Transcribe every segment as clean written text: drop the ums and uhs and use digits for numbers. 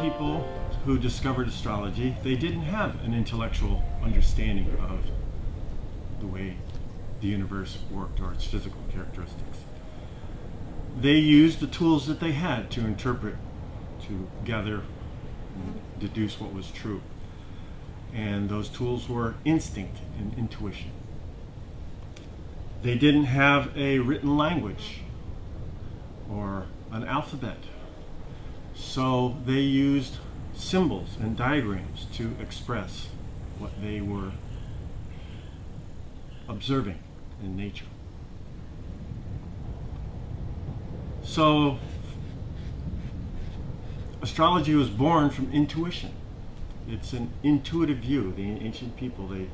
people who discovered astrology, they didn't have an intellectual understanding of the way the universe worked or its physical characteristics. They used the tools that they had to interpret, to gather, and deduce what was true. And those tools were instinct and intuition. They didn't have a written language or an alphabet. So they used symbols and diagrams to express what they were observing in nature. So astrology was born from intuition. It's an intuitive view. The ancient people, they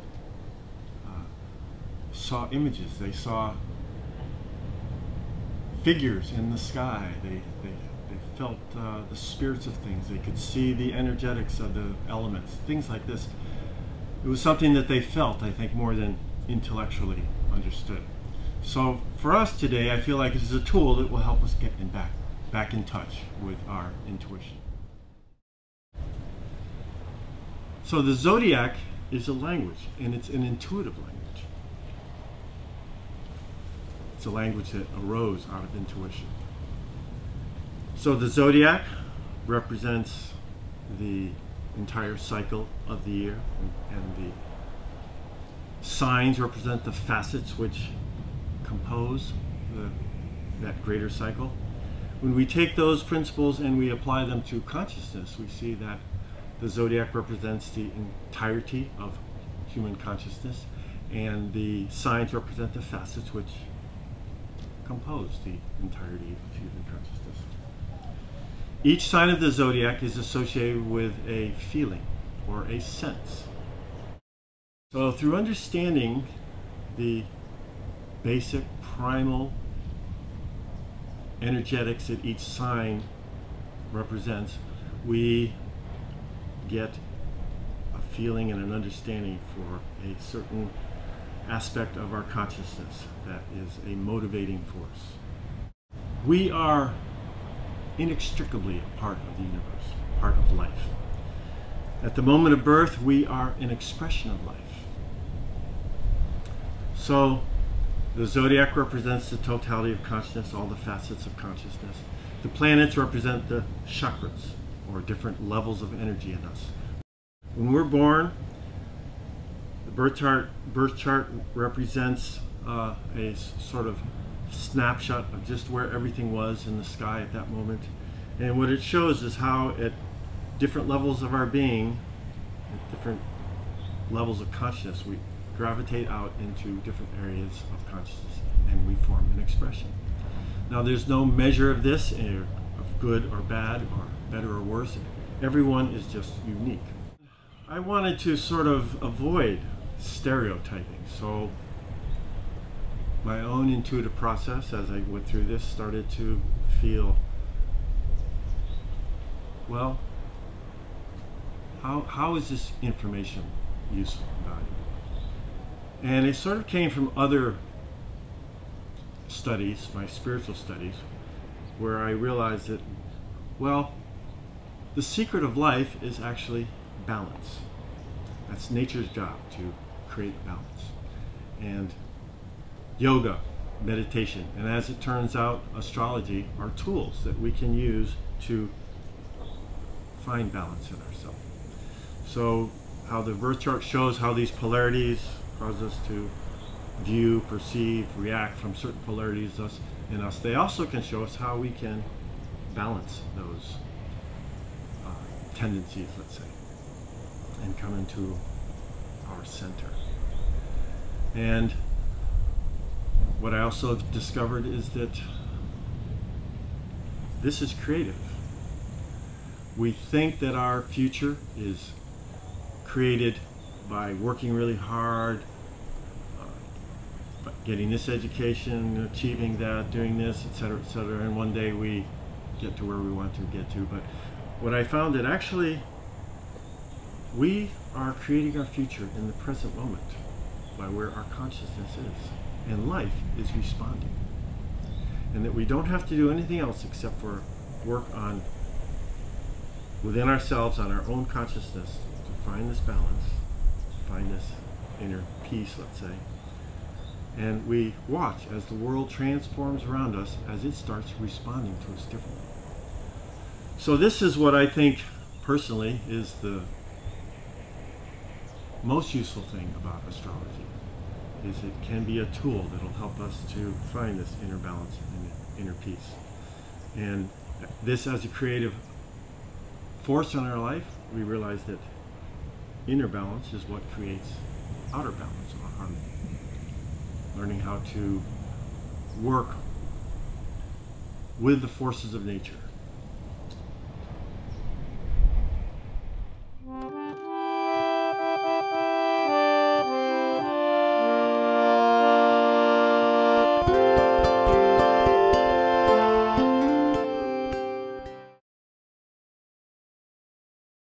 saw images, they saw figures in the sky, they felt the spirits of things, they could see the energetics of the elements, things like this. It was something that they felt, I think, more than intellectually understood. So for us today, I feel like it is a tool that will help us get back in touch with our intuition. So the zodiac is a language, and it's an intuitive language. It's a language that arose out of intuition. So the zodiac represents the entire cycle of the year, and the signs represent the facets which compose that greater cycle. When we take those principles and we apply them to consciousness, we see that the zodiac represents the entirety of human consciousness, and the signs represent the facets which compose the entirety of human consciousness. Each sign of the zodiac is associated with a feeling or a sense. So through understanding the basic primal energetics that each sign represents, we get a feeling and an understanding for a certain aspect of our consciousness that is a motivating force. We are inextricably a part of the universe, part of life. At the moment of birth, we are an expression of life. So the zodiac represents the totality of consciousness, all the facets of consciousness. The planets represent the chakras, or different levels of energy in us. When we're born, the birth chart represents a sort of snapshot of just where everything was in the sky at that moment. And what it shows is how at different levels of our being, at different levels of consciousness, we gravitate out into different areas of consciousness and we form an expression. Now there's no measure of this, of good or bad or better or worse. Everyone is just unique. I wanted to sort of avoid stereotyping, so my own intuitive process as I went through this started to feel, well, how is this information useful and valuable? And it sort of came from other studies, my spiritual studies, where I realized that, well, the secret of life is actually balance. That's nature's job, to create balance. And yoga, meditation, and as it turns out, astrology are tools that we can use to find balance in ourselves. So how the birth chart shows how these polarities cause us to view, perceive, react from certain polarities in us. They also can show us how we can balance those tendencies, let's say, and come into our center. And what I also discovered is that this is creative. We think that our future is created by working really hard, getting this education, achieving that, doing this, etc., and one day we get to where we want to get to. But what I found that actually we are creating our future in the present moment by where our consciousness is, and life is responding, and that we don't have to do anything else except for work on within ourselves on our own consciousness to find this balance, to find this inner peace, let's say. And we watch as the world transforms around us, as it starts responding to us differently. So this is what I think personally is the most useful thing about astrology, is it can be a tool that will help us to find this inner balance and inner peace. And this, as a creative force in our life, we realize that inner balance is what creates outer balance or harmony. Learning how to work with the forces of nature